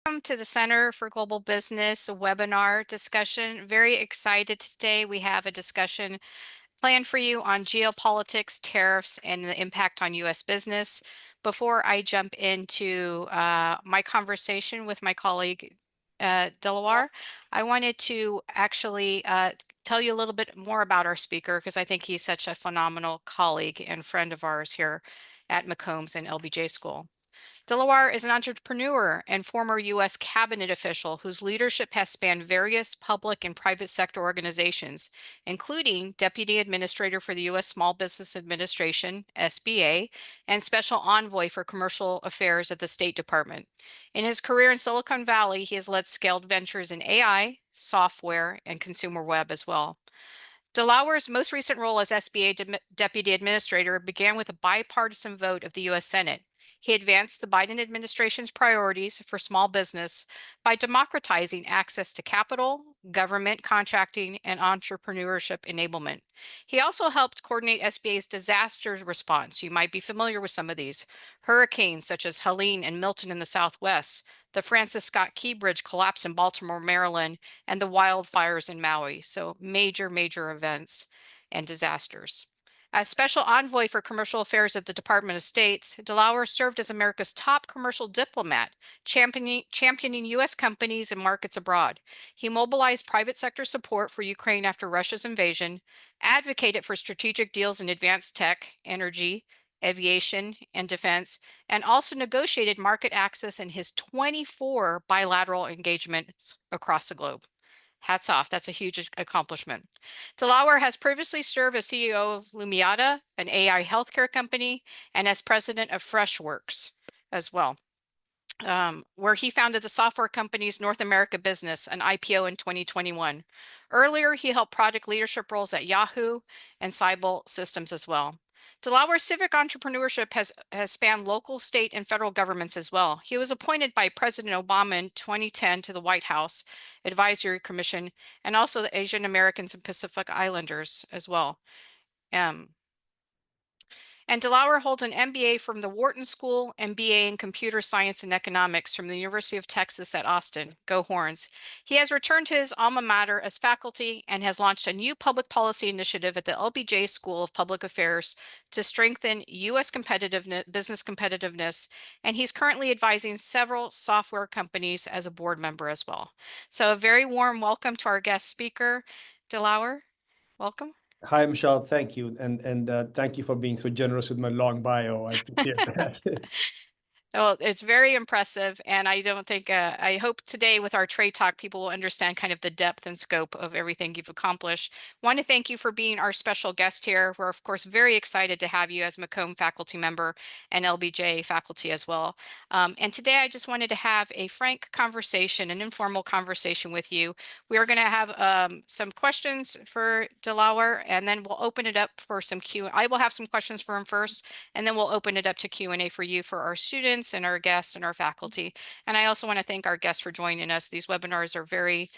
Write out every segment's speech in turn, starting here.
Welcome to the Center for Global Business webinar discussion. Very excited today. We have a discussion planned for you on geopolitics, tariffs, and the impact on U.S. business. Before I jump into my conversation with my colleague, Dilawar, I wanted to actually tell you a little bit more about our speaker because I think he's such a phenomenal colleague and friend of ours here at McCombs and LBJ School. Dilawar is an entrepreneur and former U.S. cabinet official whose leadership has spanned various public and private sector organizations, including Deputy Administrator for the U.S. Small Business Administration, SBA, and Special Envoy for Commercial Affairs at the State Department. In his career in Silicon Valley, he has led scaled ventures in AI, software, and consumer web as well. Dilawar's most recent role as SBA Deputy Administrator began with a bipartisan vote of the U.S. Senate. He advanced the Biden administration's priorities for small business by democratizing access to capital, government contracting, and entrepreneurship enablement. He also helped coordinate SBA's disaster response. You might be familiar with some of these. Hurricanes such as Helene and Milton in the Southwest, the Francis Scott Key Bridge collapse in Baltimore, Maryland, and the wildfires in Maui. So major, major events and disasters. As Special Envoy for Commercial Affairs at the Department of State, Dilawar served as America's top commercial diplomat, championing U.S. companies and markets abroad. He mobilized private sector support for Ukraine after Russia's invasion, advocated for strategic deals in advanced tech, energy, aviation, and defense, and also negotiated market access in his 24 bilateral engagements across the globe. Hats off, that's a huge accomplishment. Dilawar has previously served as CEO of Lumiata, an AI healthcare company, and as president of Freshworks as well, where he founded the software company's North America business, an IPO in 2021. Earlier, he held product leadership roles at Yahoo and Cybel Systems as well. Dilawar's civic entrepreneurship has spanned local, state, and federal governments as well. He was appointed by President Obama in 2010 to the White House Advisory Commission and also the Asian Americans and Pacific Islanders as well. And Dilawar holds an MBA from the Wharton School and BA in Computer Science and Economics from the University of Texas at Austin. Go Horns. He has returned to his alma mater as faculty and has launched a new public policy initiative at the LBJ School of Public Affairs to strengthen U.S. business competitiveness, and he's currently advising several software companies as a board member as well. So a very warm welcome to our guest speaker, Dilawar. Welcome. Hi, Michelle. Thank you. And thank you for being so generous with my long bio. I appreciate that. Well, it's very impressive, and I don't think, I hope today with our trade talk, people will understand kind of the depth and scope of everything you've accomplished. Want to thank you for being our special guest here. We're, of course, very excited to have you as Macomb faculty member and LBJ faculty as well. And today I just wanted to have a frank conversation, an informal conversation with you. We are going to have some questions for Dilawar, and then we'll open it up for some I will have some questions for him first, and then we'll open it up to Q&A for you, for our students and our guests and our faculty. And I also want to thank our guests for joining us. These webinars are very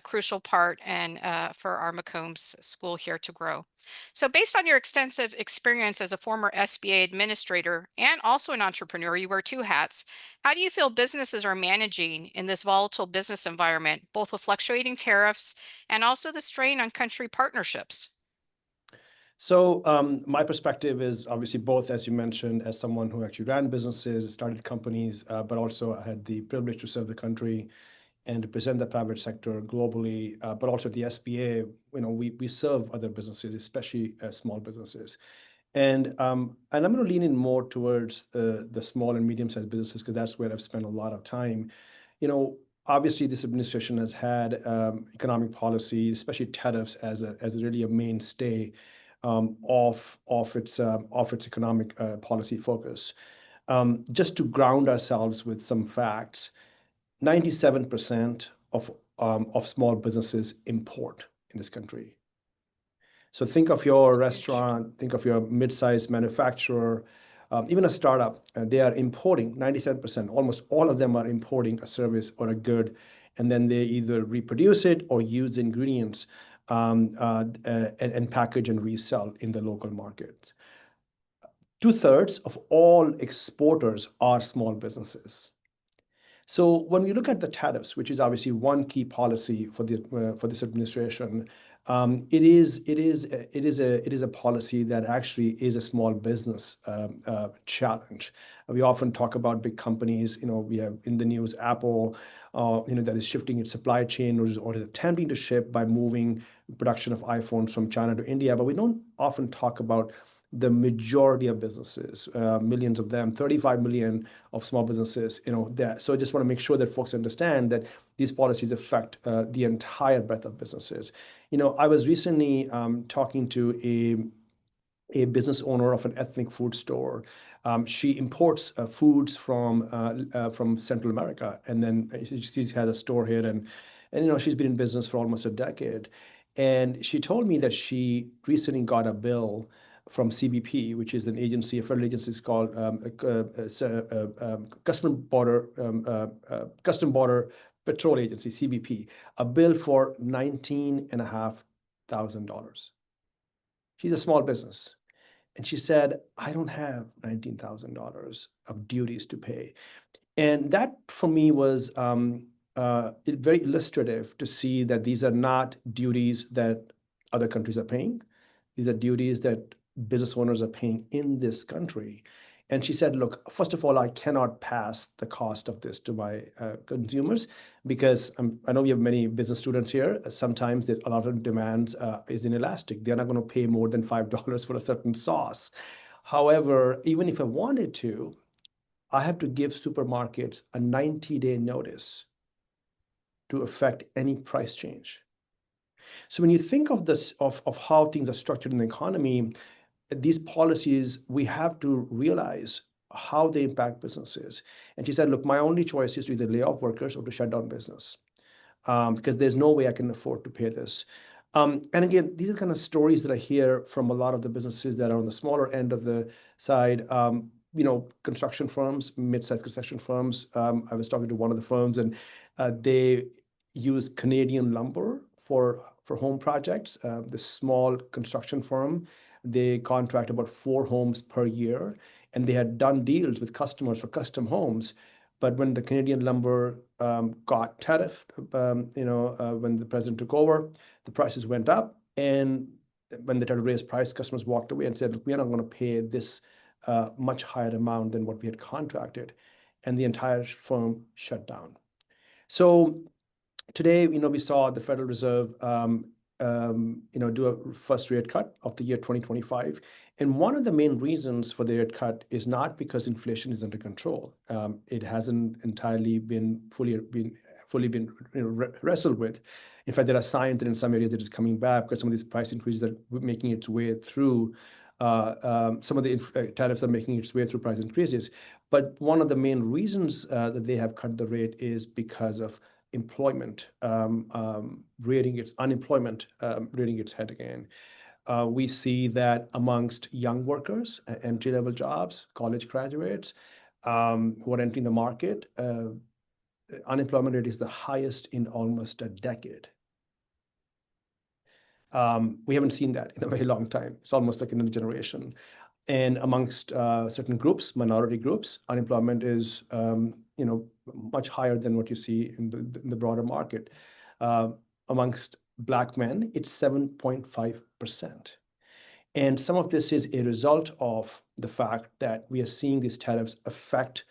crucial part and for our McCombs School here to grow. So based on your extensive experience as a former SBA administrator and also an entrepreneur, you wear two hats, how do you feel businesses are managing in this volatile business environment, both with fluctuating tariffs and also the strain on country partnerships? So my perspective is obviously both, as you mentioned, as someone who actually ran businesses, started companies, but also I had the privilege to serve the country and represent the private sector globally, but also the SBA. We serve other businesses, especially small businesses. And I'm going to lean in more towards the small and medium-sized businesses because that's where I've spent a lot of time. Obviously, this administration has had economic policy, especially tariffs, as really a mainstay of its economic policy focus. Just to ground ourselves with some facts, 97% of small businesses import in this country. So think of your restaurant, think of your mid-sized manufacturer, even a startup. They are importing 97%. Almost all of them are importing a service or a good, and then they either reproduce it or use ingredients and package and resell in the local market. 2/3 of all exporters are small businesses. So when we look at the tariffs, which is obviously one key policy for this administration, it is a policy that actually is a small business challenge. We often talk about big companies. We have in the news Apple, that is shifting its supply chain or is attempting to ship by moving production of iPhones from China to India. But we don't often talk about the majority of businesses, millions of them, 35 million of small businesses, there. So I just want to make sure that folks understand that these policies affect the entire breadth of businesses. I was recently talking to a business owner of an ethnic food store. She imports foods from Central America, and then she has a store here, and she's been in business for almost a decade. And she told me that she recently got a bill from CBP, which is a federal agency. It's called Custom Border Patrol Agency, CBP, a bill for $19,500. She's a small business. And she said, I don't have $19,000 of duties to pay. And that for me was very illustrative to see that these are not duties that other countries are paying. These are duties that business owners are paying in this country. And she said, look, first of all, I cannot pass the cost of this to my consumers because I know we have many business students here. Sometimes a lot of demands is inelastic. They're not going to pay more than $5 for a certain sauce. However, even if I wanted to, I have to give supermarkets a 90-day notice to affect any price change. So when you think of this, of how things are structured in the economy, these policies, we have to realize how they impact businesses. And she said, look, my only choice is to either lay off workers or to shut down business because there's no way I can afford to pay this. And again, these are kind of stories that I hear from a lot of the businesses that are on the smaller end of the side. Construction firms, mid-sized construction firms. I was talking to one of the firms, and they use Canadian lumber for home projects. The small construction firm, they contract about 4 homes per year, and they had done deals with customers for custom homes. But when the Canadian lumber got tariffed, when the president took over, the prices went up. And when they tried to raise price, customers walked away and said, look, we are not going to pay this much higher amount than what we had contracted. And the entire firm shut down. So today, we saw the Federal Reserve, do a first rate cut of the year 2025. And one of the main reasons for the rate cut is not because inflation is under control. It hasn't entirely been fully wrestled with. In fact, there are signs that in some areas it is coming back because some of these price increases are making its way through. Some of the tariffs are making its way through price increases. But one of the main reasons that they have cut the rate is because of unemployment rearing its head again. We see that amongst young workers, entry-level jobs, college graduates who are entering the market, unemployment rate is the highest in almost a decade. We haven't seen that in a very long time. It's almost like another generation. And amongst certain groups, minority groups, unemployment is much higher than what you see in the broader market. Amongst Black men, it's 7.5%. And some of this is a result of the fact that we are seeing these tariffs affect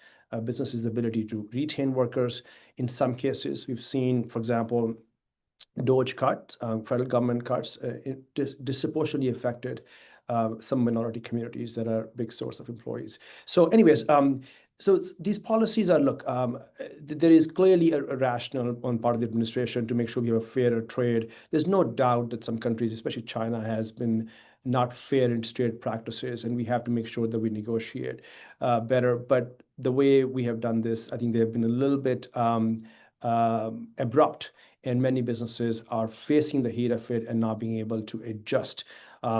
businesses' ability to retain workers. In some cases, we've seen, for example, DOGE cuts, federal government cuts, disproportionately affected some minority communities that are a big source of employees. So anyways, so these policies are, look, there is clearly a rationale on part of the administration to make sure we have a fairer trade. There's no doubt that some countries, especially China, has been not fair in trade practices, and we have to make sure that we negotiate better. But the way we have done this, I think they have been a little bit abrupt, and many businesses are facing the heat of it and not being able to adjust.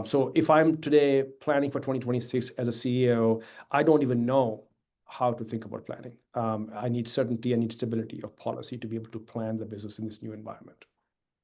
So if I'm today planning for 2026 as a CEO, I don't even know how to think about planning. I need certainty, I need stability of policy to be able to plan the business in this new environment.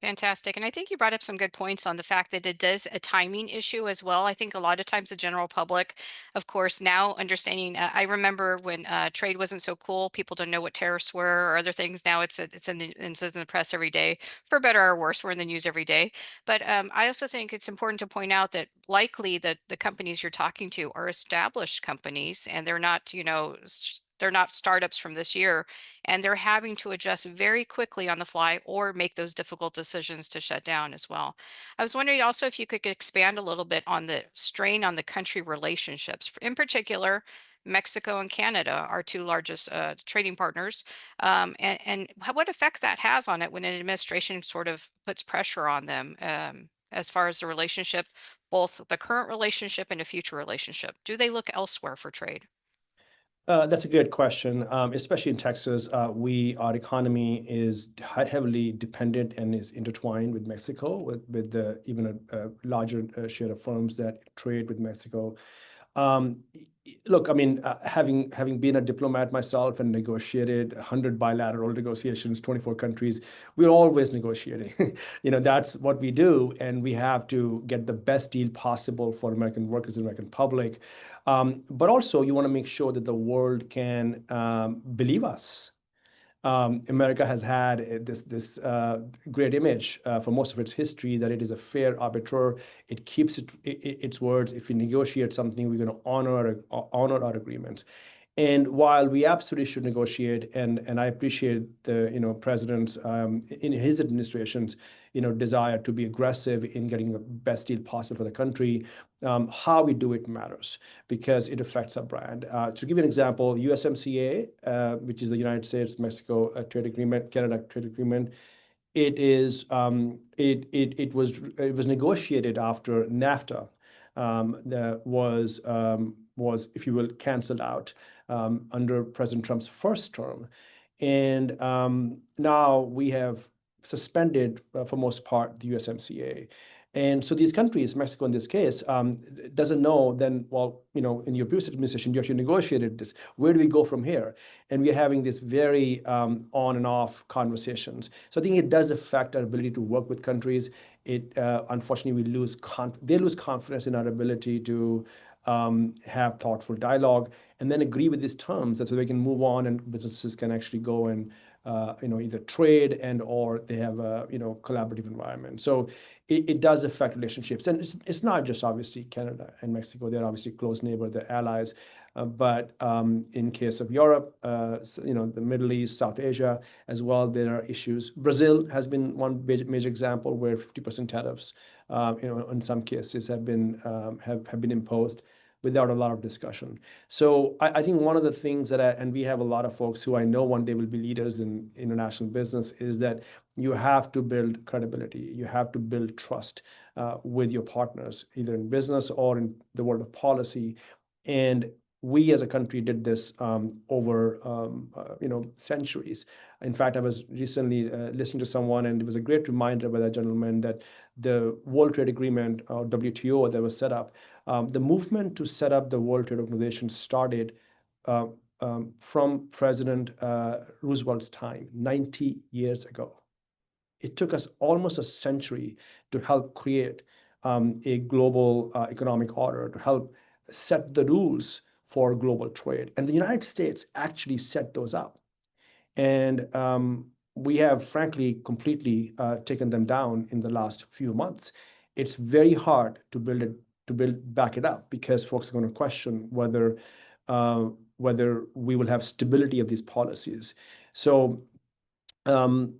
Fantastic. And I think you brought up some good points on the fact that it does a timing issue as well. I think a lot of times the general public, of course, now understanding, I remember when trade wasn't so cool, people don't know what tariffs were or other things. Now it's in the press every day, for better or worse. We're in the news every day. But I also think it's important to point out that likely the companies you're talking to are established companies and they're not, they're not startups from this year, and they're having to adjust very quickly on the fly or make those difficult decisions to shut down as well. I was wondering also if you could expand a little bit on the strain on the country relationships. In particular, Mexico and Canada, our two largest trading partners, and what effect that has on it when an administration sort of puts pressure on them as far as the relationship, both the current relationship and a future relationship. Do they look elsewhere for trade? That's a good question. Especially in Texas, our economy is heavily dependent and is intertwined with Mexico, with even a larger share of firms that trade with Mexico. Look, I mean, having been a diplomat myself and negotiated 100 bilateral negotiations, 24 countries, we're always negotiating. That's what we do, and we have to get the best deal possible for American workers and American public. But also, you want to make sure that the world can believe us. America has had this great image for most of its history that it is a fair arbiter. It keeps its words. If we negotiate something, we're going to honor our agreements. And while we absolutely should negotiate, and I appreciate the president's in his administration's desire to be aggressive in getting the best deal possible for the country, how we do it matters because it affects our brand. To give you an example, USMCA, which is the United States Mexico trade agreement, Canada trade agreement, it was negotiated after NAFTA that was, if you will, canceled out under President Trump's first term. And now we have suspended, for most part, the USMCA. And so these countries, Mexico in this case, doesn't know then, well, in your previous administration, you actually negotiated this. Where do we go from here? And we're having this very on and off conversations. So I think it does affect our ability to work with countries. Unfortunately, they lose confidence in our ability to have thoughtful dialogue and then agree with these terms so they can move on and businesses can actually go and either trade and or they have a collaborative environment. So it does affect relationships, and it's not just obviously Canada and Mexico. They're obviously close neighbor, they're allies, but in case of Europe, the Middle East, South Asia as well, there are issues. Brazil has been one major example where 50% tariffs, in some cases have been imposed without a lot of discussion. So I think one of the things and we have a lot of folks who I know one day will be leaders in international business, is that you have to build credibility. You have to build trust with your partners, either in business or in the world of policy. And we as a country did this over centuries. In fact, I was recently listening to someone, and it was a great reminder by that gentleman that the World Trade Agreement, or WTO, that was set up, the movement to set up the World Trade Organization started uh, from President Roosevelt's time, 90 years ago. It took us almost a century to help create a global economic order, to help set the rules for global trade. And the United States actually set those up. And we have, frankly, completely taken them down in the last few months. It's very hard to back it up because folks are going to question uh, whether we will have stability of these policies. So um,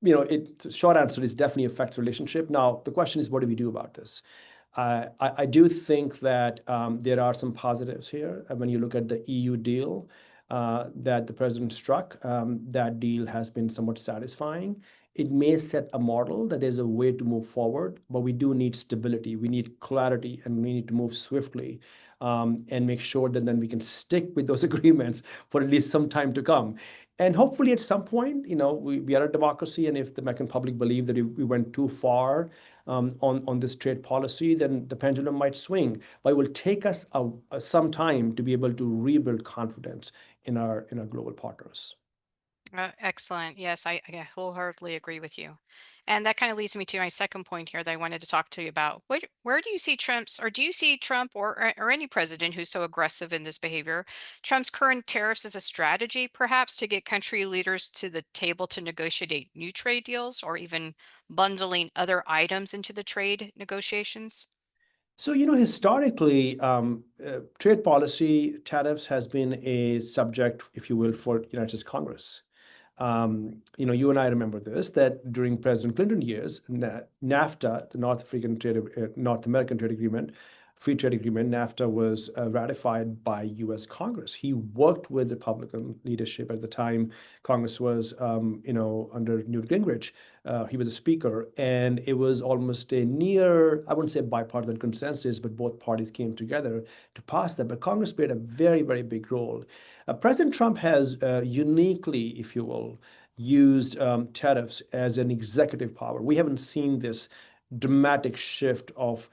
the short answer is definitely affects relationship. Now, the question is, what do we do about this? I do think that there are some positives here. When you look at the EU deal that the president struck, that deal has been somewhat satisfying. It may set a model that there's a way to move forward, but we do need stability. We need clarity, and we need to move swiftly and make sure that then we can stick with those agreements for at least some time to come. And hopefully at some point, we are a democracy, and if the American public believe that we went too far on this trade policy, then the pendulum might swing. But it will take us some time to be able to rebuild confidence in our global partners. Excellent. Yes, I wholeheartedly agree with you. And that kind of leads me to my second point here that I wanted to talk to you about. Where do you see do you see Trump or any president who's so aggressive in this behavior, Trump's current tariffs as a strategy, perhaps to get country leaders to the table to negotiate new trade deals or even bundling other items into the trade negotiations? So, historically, trade policy, tariffs has been a subject, if you will, for United States Congress. You and I remember this, that during President Clinton years, NAFTA, the North American Trade Agreement, Free Trade Agreement, NAFTA was ratified by U.S. Congress. He worked with Republican leadership at the time. Congress was, under Newt Gingrich. He was a speaker, and it was almost a near, I wouldn't say bipartisan consensus, but both parties came together to pass that. But Congress played a very, very big role. President Trump has uniquely, if you will, used tariffs as an executive power. We haven't seen this dramatic shift of,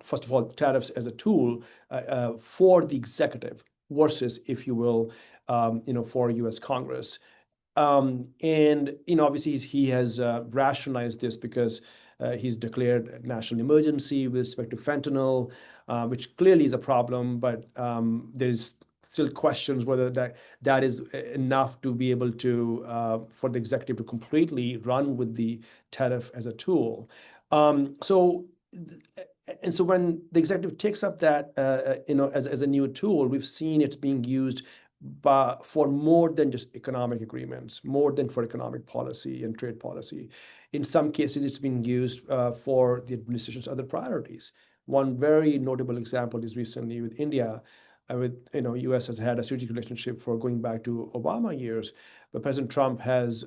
first of all, tariffs as a tool for the executive versus, if you will, for U.S. Congress. And obviously he has rationalized this because he's declared national emergency with respect to fentanyl, which clearly is a problem, but there's still questions whether that is enough to be able to for the executive to completely run with the tariff as a tool. Um, so and so when the executive takes up that as a new tool, we've seen it's being used for more than just economic agreements, more than for economic policy and trade policy. In some cases, it's been used for the administration's other priorities. One very notable example is recently with India. U.S. has had a strategic relationship for going back to Obama years, but President Trump has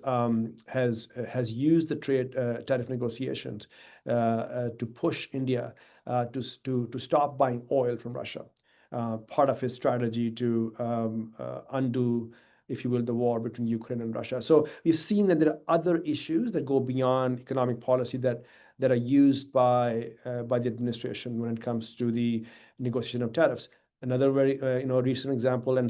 used the trade tariff negotiations to push India to stop buying oil from Russia, part of his strategy to undo, if you will, the war between Ukraine and Russia. So we've seen that there are other issues that go beyond economic policy that are used by the administration when it comes to the negotiation of tariffs. Another very recent example, and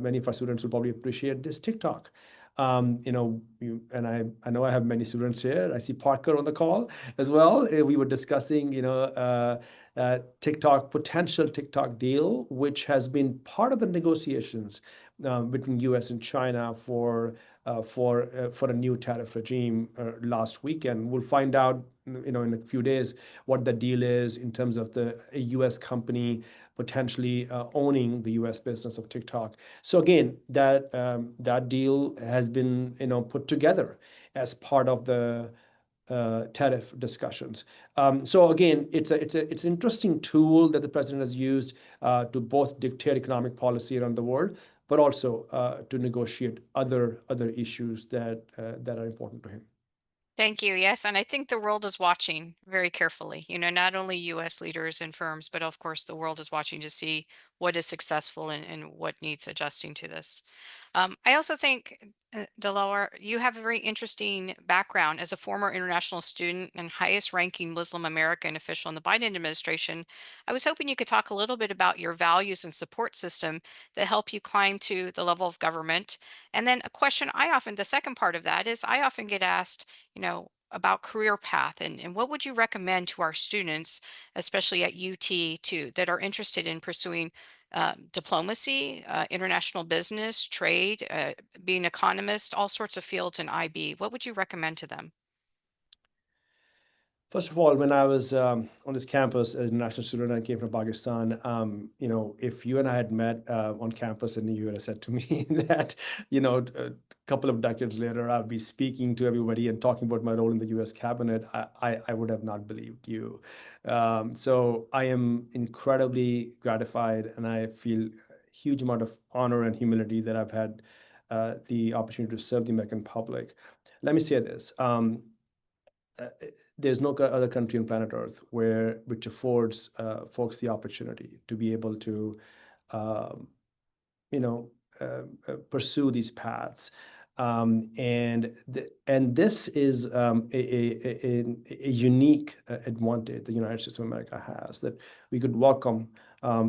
many of our students will probably appreciate this, TikTok. And I know I have many students here. I see Parker on the call as well. We were discussing, potential TikTok deal, which has been part of the negotiations between U.S. and China for a new tariff regime last weekend. We'll find out, in a few days, what the deal is in terms of a U.S. company potentially owning the U.S. business of TikTok. So again, that deal has been put together as part of the tariff discussions. So again, it's an interesting tool that the president has used to both dictate economic policy around the world, but also to negotiate other issues that are important to him. Thank you. Yes, and I think the world is watching very carefully. Not only U.S. leaders and firms, but of course the world is watching to see what is successful and what needs adjusting to this. I also think, Delaware, you have a very interesting background as a former international student and highest ranking Muslim American official in the Biden administration. I was hoping you could talk a little bit about your values and support system that help you climb to the level of government. And then the second part of that is I often get asked, about career path and what would you recommend to our students, especially at UT, that are interested in pursuing diplomacy, international business, trade, being economist, all sorts of fields in IB. What would you recommend to them? First of all, when I was on this campus as a national student, I came from Pakistan. If you and I had met on campus and you had said to me that, a couple of decades later, I'll be speaking to everybody and talking about my role in the U.S. cabinet, I would have not believed you. So I am incredibly gratified, and I feel a huge amount of honor and humility that I've had the opportunity to serve the American public. Let me say this. Uh, there's no other country on planet Earth which affords folks the opportunity to be able to, um, you know, pursue these paths. And this is a unique advantage the United States of America has, that we could welcome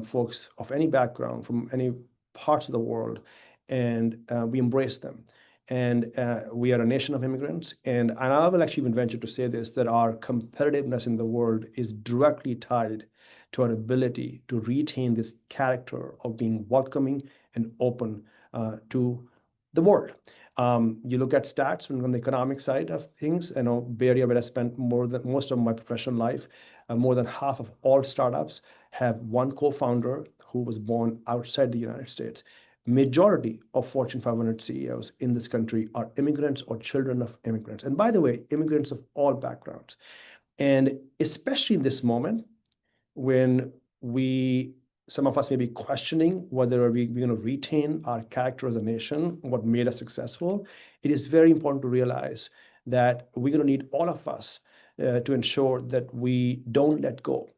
folks of any background from any parts of the world and we embrace them. And we are a nation of immigrants. And I will actually even venture to say this, that our competitiveness in the world is directly tied to our ability to retain this character of being welcoming and open to the world. You look at stats on the economic side of things. I know Bay Area, where I spent most of my professional life, more than half of all startups have one co-founder who was born outside the United States. Majority of Fortune 500 CEOs in this country are immigrants or children of immigrants. And by the way, immigrants of all backgrounds. And especially in this moment, when some of us may be questioning whether we're going to retain our character as a nation, what made us successful, it is very important to realize that we're going to need all of us to ensure that we don't let go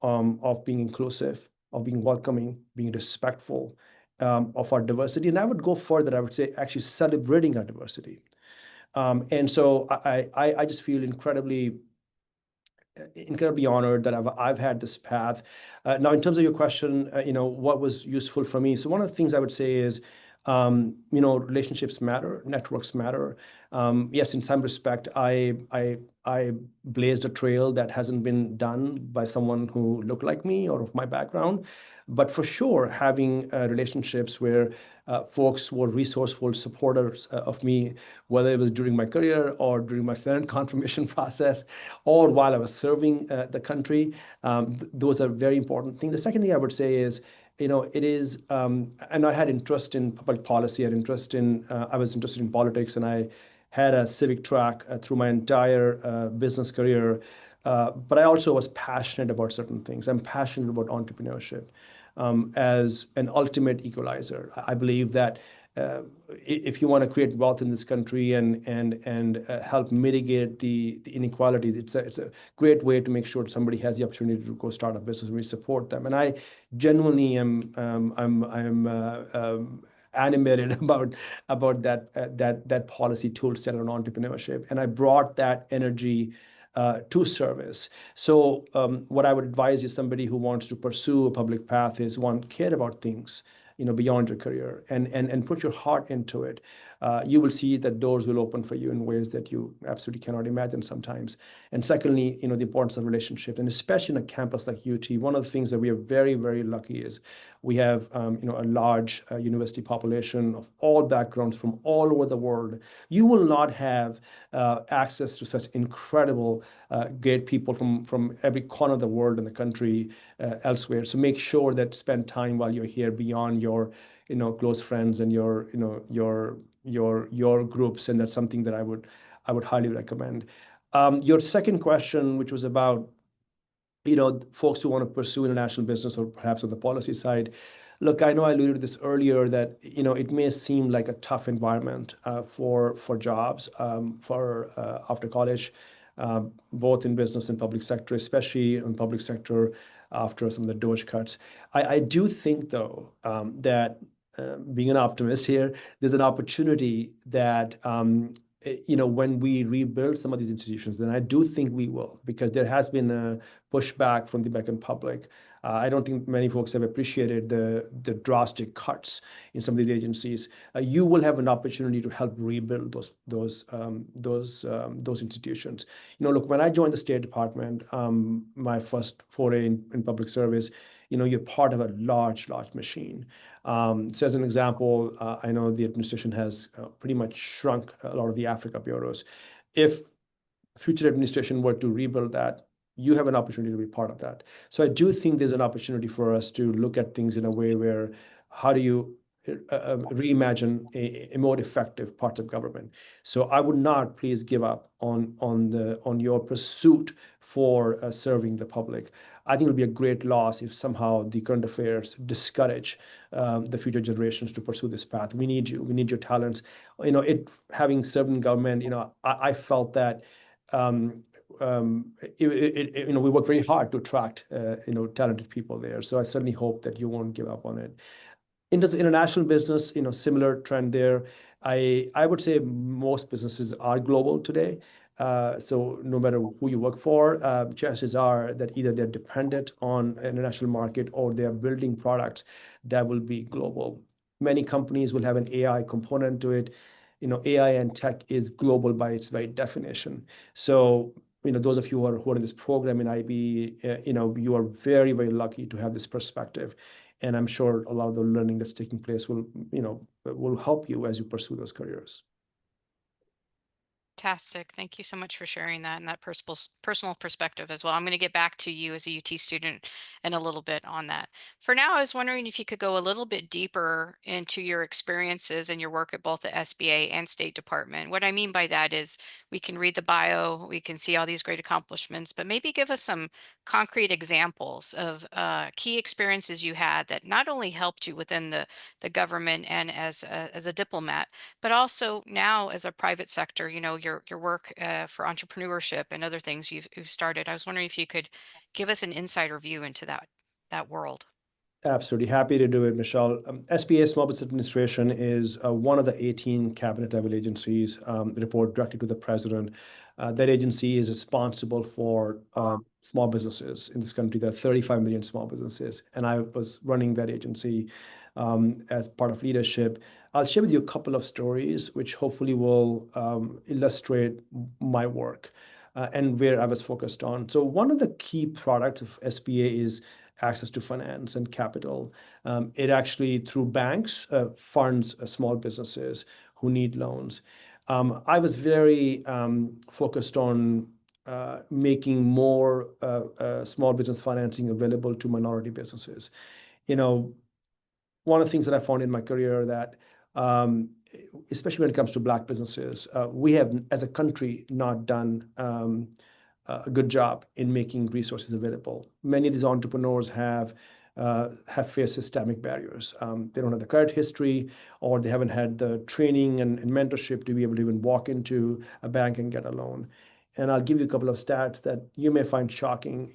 of being inclusive, of being welcoming, being respectful of our diversity. And I would go further, I would say actually celebrating our diversity. And so I just feel incredibly honored that I've had this path. Now, in terms of your question, what was useful for me? So one of the things I would say is, relationships matter, networks matter. Yes, in some respect, I blazed a trail that hasn't been done by someone who looked like me or of my background. But for sure, having relationships where folks were resourceful supporters of me, whether it was during my career or during my Senate confirmation process, or while I was serving the country, those are very important things. The second thing I would say is, it is, and I had interest in public policy, I was interested in politics, and I had a civic track through my entire business career. But I also was passionate about certain things. I'm passionate about entrepreneurship as an ultimate equalizer. I believe that if you want to create wealth in this country and help mitigate the inequalities, it's a great way to make sure somebody has the opportunity to go start a business. We support them, and I genuinely am animated about that policy tool set on entrepreneurship, and I brought that energy to service. So what I would advise is somebody who wants to pursue a public path is, one, care about things, beyond your career, and put your heart into it. You will see that doors will open for you in ways that you absolutely cannot imagine sometimes. And secondly, the importance of relationships, and especially in a campus like UT, one of the things that we are very, very lucky is we have, a large university population of all backgrounds from all over the world. You will not have access to such incredible, great people from every corner of the world and the country elsewhere. So make sure that spend time while you're here beyond your, close friends and your groups, and that's something that I would highly recommend. Your second question, which was about folks who want to pursue international business or perhaps on the policy side. Look, I know I alluded to this earlier that it may seem like a tough environment for jobs for after college, both in business and public sector, especially in public sector after some of the DOGE cuts. I do think though that being an optimist here, there's an opportunity that when we rebuild some of these institutions, then I do think we will, because there has been a pushback from the American public. I don't think many folks have appreciated the drastic cuts in some of these agencies. You will have an opportunity to help rebuild those institutions. Look, when I joined the State Department, my first foray in public service, you're part of a large machine. So as an example, I know the administration has pretty much shrunk a lot of the Africa bureaus. If future administration were to rebuild that, you have an opportunity to be part of that. So I do think there's an opportunity for us to look at things in a way where, how do you reimagine a more effective parts of government? So I would not please give up on your pursuit for serving the public. I think it'll be a great loss if somehow the current affairs discourage the future generations to pursue this path. We need you. We need your talents. Having served in government, I felt that we work very hard to attract talented people there. So I certainly hope that you won't give up on it. In terms of international business, similar trend there. I would say most businesses are global today. So no matter who you work for, chances are that either they're dependent on an international market or they are building products that will be global. Many companies will have an AI component to it. AI and tech is global by its very definition. So, those of you who are in this program in IB, you are very, very lucky to have this perspective. And I'm sure a lot of the learning that's taking place will help you as you pursue those careers. Fantastic. Thank you so much for sharing that and that personal perspective as well. I'm going to get back to you as a UT student in a little bit on that. For now, I was wondering if you could go a little bit deeper into your experiences and your work at both the SBA and State Department. What I mean by that is we can read the bio, we can see all these great accomplishments, but maybe give us some concrete examples of key experiences you had that not only helped you within the government and as a diplomat, but also now as a private sector, your work for entrepreneurship and other things you've started. I was wondering if you could give us an insider view into that world. Absolutely happy to do it, Michelle. SBA Small Business Administration is one of the 18 cabinet level agencies that report directly to the president. That agency is responsible for small businesses in this country. There are 35 million small businesses, and I was running that agency as part of leadership. I'll share with you a couple of stories which hopefully will illustrate my work and where I was focused on. So one of the key products of SBA is access to finance and capital. It actually, through banks, funds small businesses who need loans. I was very focused on making more small business financing available to minority businesses. You know, one of the things that I found in my career that, especially when it comes to Black businesses, we have, as a country, not done a good job in making resources available. Many of these entrepreneurs have faced systemic barriers. They don't have the credit history, or they haven't had the training and mentorship to be able to even walk into a bank and get a loan. And I'll give you a couple of stats that you may find shocking.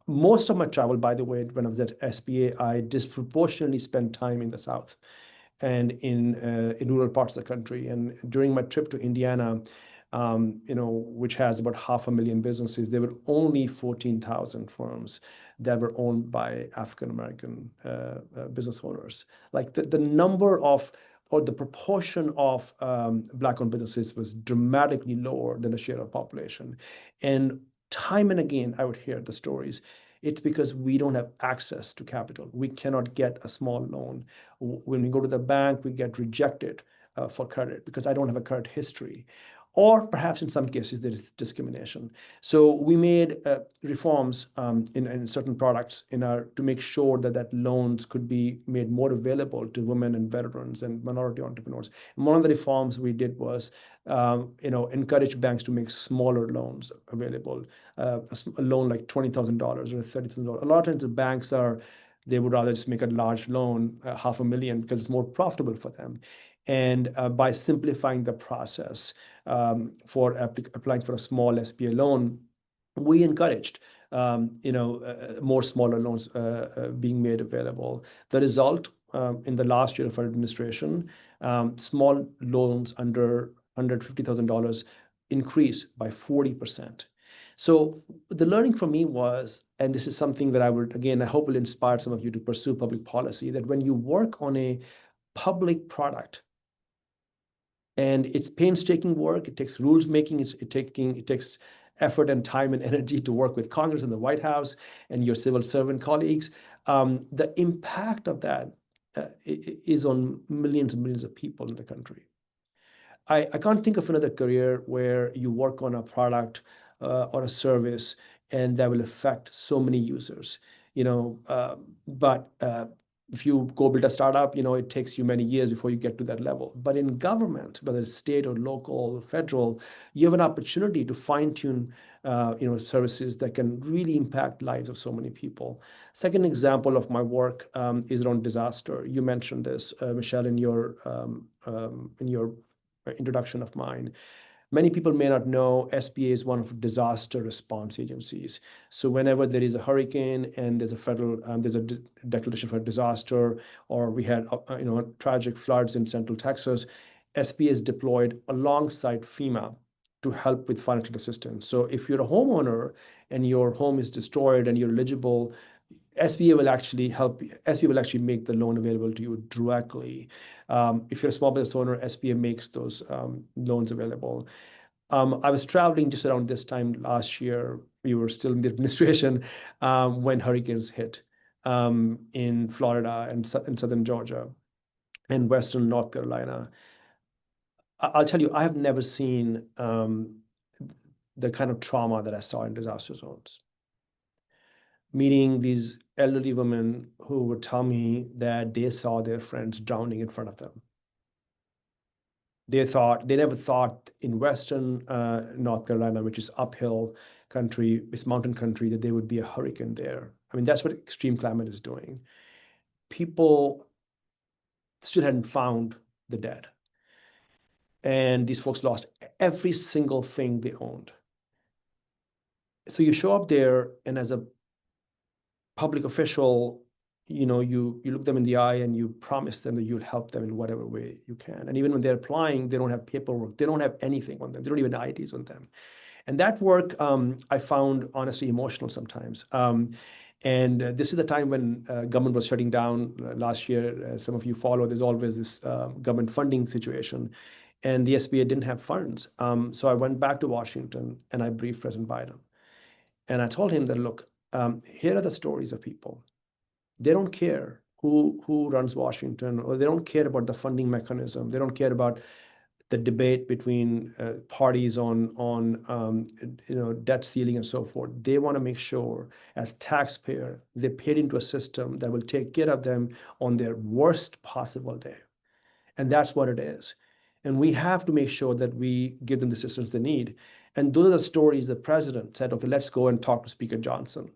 Most of my travel, by the way, when I was at SBA, I disproportionately spent time in the South and in rural parts of the country. And during my trip to Indiana, which has about 500,000 businesses, there were only 14,000 firms that were owned by African American business owners. Like the number of, or the proportion of Black-owned businesses was dramatically lower than the share of population. And time and again, I would hear the stories. It's because we don't have access to capital. We cannot get a small loan. When we go to the bank, we get rejected for credit because I don't have a credit history. Or perhaps in some cases, there is discrimination. So we made reforms in certain products to make sure that loans could be made more available to women and veterans and minority entrepreneurs. And one of the reforms we did was, encourage banks to make smaller loans available, a loan like $20,000 or $30,000. A lot of times the banks they would rather just make a large loan, $500,000, because it's more profitable for them. And by simplifying the process for applying for a small SBA loan, we encouraged more smaller loans being made available. The result in the last year of our administration, small loans under $50,000 increased by 40%. So the learning for me was, and this is something that I hope will inspire some of you to pursue public policy, that when you work on a public product, and it's painstaking work, it takes rules making, it takes effort and time and energy to work with Congress and the White House and your civil servant colleagues. The impact of that is on millions and millions of people in the country. I can't think of another career where you work on a product or a service and that will affect so many users. But if you go build a startup, it takes you many years before you get to that level. But in government, whether it's state or local or federal, you have an opportunity to fine-tune services that can really impact lives of so many people. Second example of my work is around disaster. You mentioned this, Michelle, in your introduction of mine. Many people may not know SBA is one of disaster response agencies. So whenever there is a hurricane and there's a declaration for a disaster, or we had tragic floods in Central Texas, SBA is deployed alongside FEMA to help with financial assistance. So if you're a homeowner and your home is destroyed and you're eligible, SBA will actually help you. SBA will actually make the loan available to you directly. If you're a small business owner, SBA makes those loans available. I was traveling just around this time last year. We were still in the administration when hurricanes hit in Florida and in southern Georgia and western North Carolina. I'll tell you, I have never seen the kind of trauma that I saw in disaster zones. Meeting these elderly women who would tell me that they saw their friends drowning in front of them. They never thought in Western North Carolina, which is uphill country, it's mountain country, that there would be a hurricane there. I mean, that's what extreme climate is doing. People still hadn't found the dead. And these folks lost every single thing they owned. So you show up there, and as a public official, you look them in the eye and you promise them that you'll help them in whatever way you can. And even when they're applying, they don't have paperwork. They don't have anything on them. They don't even have IDs on them. And that work, I found honestly emotional sometimes. And this is the time when government was shutting down last year. As some of you follow, there's always this government funding situation. And the SBA didn't have funds. So I went back to Washington and I briefed President Biden. And I told him that, look, here are the stories of people. They don't care who runs Washington, or they don't care about the funding mechanism. They don't care about the debate between parties on debt ceiling and so forth. They want to make sure, as taxpayer, they paid into a system that will take care of them on their worst possible day. And that's what it is. And we have to make sure that we give them the assistance they need. And those are the stories the president said, okay, let's go and talk to Speaker Johnson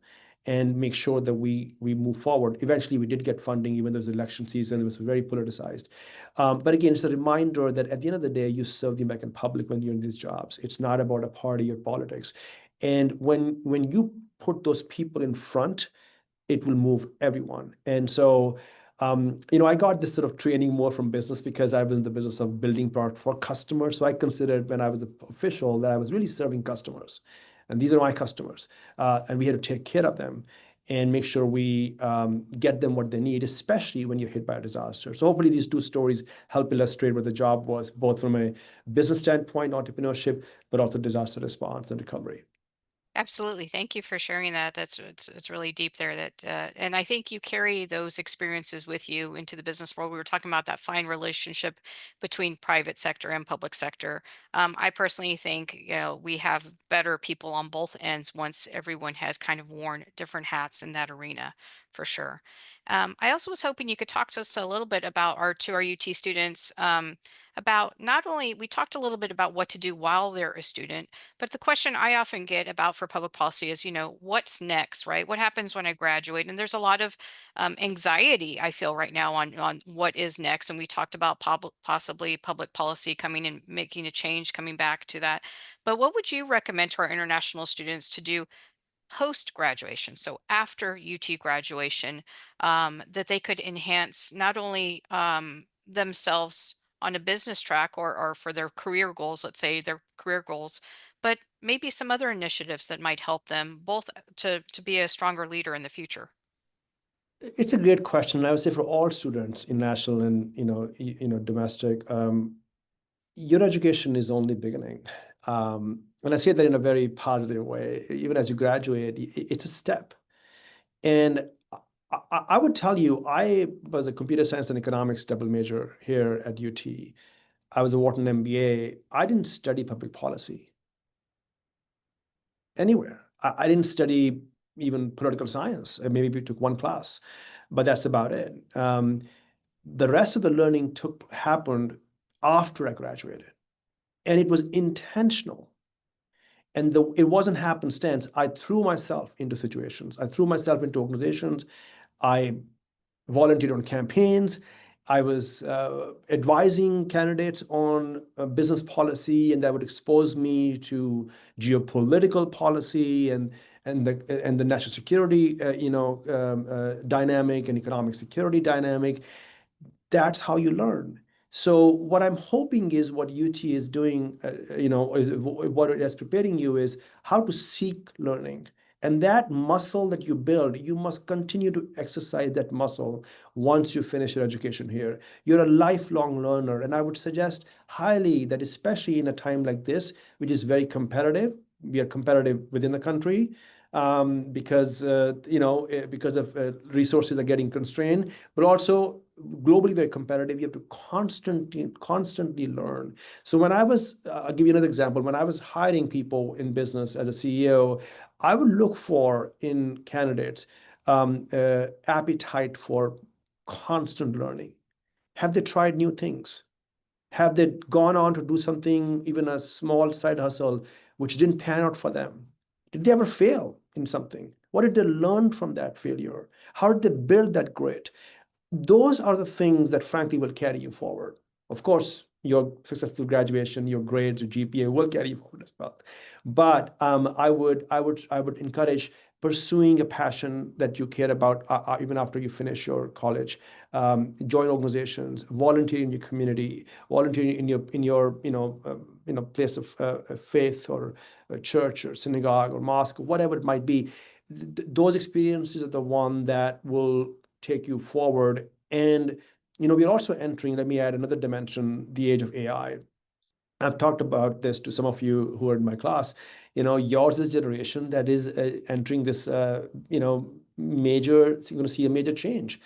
and make sure that we move forward. Eventually, we did get funding, even though it was election season. It was very politicized. But again, it's a reminder that at the end of the day, you serve the American public when you're in these jobs. It's not about a party or politics. And when you put those people in front, it will move everyone. And so, I got this sort of training more from business because I was in the business of building product for customers. So I considered when I was an official that I was really serving customers. And these are my customers. And we had to take care of them and make sure we get them what they need, especially when you're hit by a disaster. So hopefully these two stories help illustrate what the job was, both from a business standpoint, entrepreneurship, but also disaster response and recovery. Absolutely. Thank you for sharing that. It's really deep there. And I think you carry those experiences with you into the business world. We were talking about that fine relationship between private sector and public sector. I personally think we have better people on both ends once everyone has kind of worn different hats in that arena, for sure. I also was hoping you could talk to us a little bit about our UT students. About not only we talked a little bit about what to do while they're a student, but the question I often get about for public policy is, what's next, right? What happens when I graduate? And there's a lot of anxiety I feel right now on what is next. And we talked about possibly public policy coming and making a change, coming back to that. But what would you recommend to our international students to do post graduation, so after UT graduation, that they could enhance not only themselves on a business track or for their career goals, let's say their career goals, but maybe some other initiatives that might help them both to be a stronger leader in the future? It's a great question. I would say for all students, international and domestic, your education is only beginning. And I say that in a very positive way. Even as you graduate, it's a step. And I would tell you, I was a computer science and economics double major here at UT. I was a Wharton MBA. I didn't study public policy anywhere. I didn't study even political science. Maybe we took one class, but that's about it. The rest of the learning happened after I graduated, and it was intentional. And it wasn't happenstance. I threw myself into situations. I threw myself into organizations. I volunteered on campaigns. I was advising candidates on business policy, and that would expose me to geopolitical policy and the national security, dynamic and economic security dynamic. That's how you learn. So what I'm hoping is what UT is doing, is what it is preparing you is how to seek learning And that muscle that you build, you must continue to exercise that muscle once you finish your education here. You're a lifelong learner. And I would suggest highly that, especially in a time like this, which is very competitive, we are competitive within the country, because of resources are getting constrained, but also globally very competitive. You have to constantly learn. So when I was, I'll give you another example. When I was hiring people in business as a CEO, I would look for in candidates appetite for constant learning. Have they tried new things? Have they gone on to do something, even a small side hustle, which didn't pan out for them? Did they ever fail in something? What did they learn from that failure? How did they build that grit? Those are the things that frankly will carry you forward. Of course, your successful graduation, your grades, your GPA will carry you forward as well. But I would encourage pursuing a passion that you care about even after you finish your college. Join organizations, volunteer in your community, volunteer in your place of faith, or a church or synagogue or mosque, whatever it might be. Those experiences are the one that will take you forward. And we're also entering, let me add another dimension, the age of AI. I've talked about this to some of you who are in my class. Yours is a generation that is entering this, you're going to see a major change.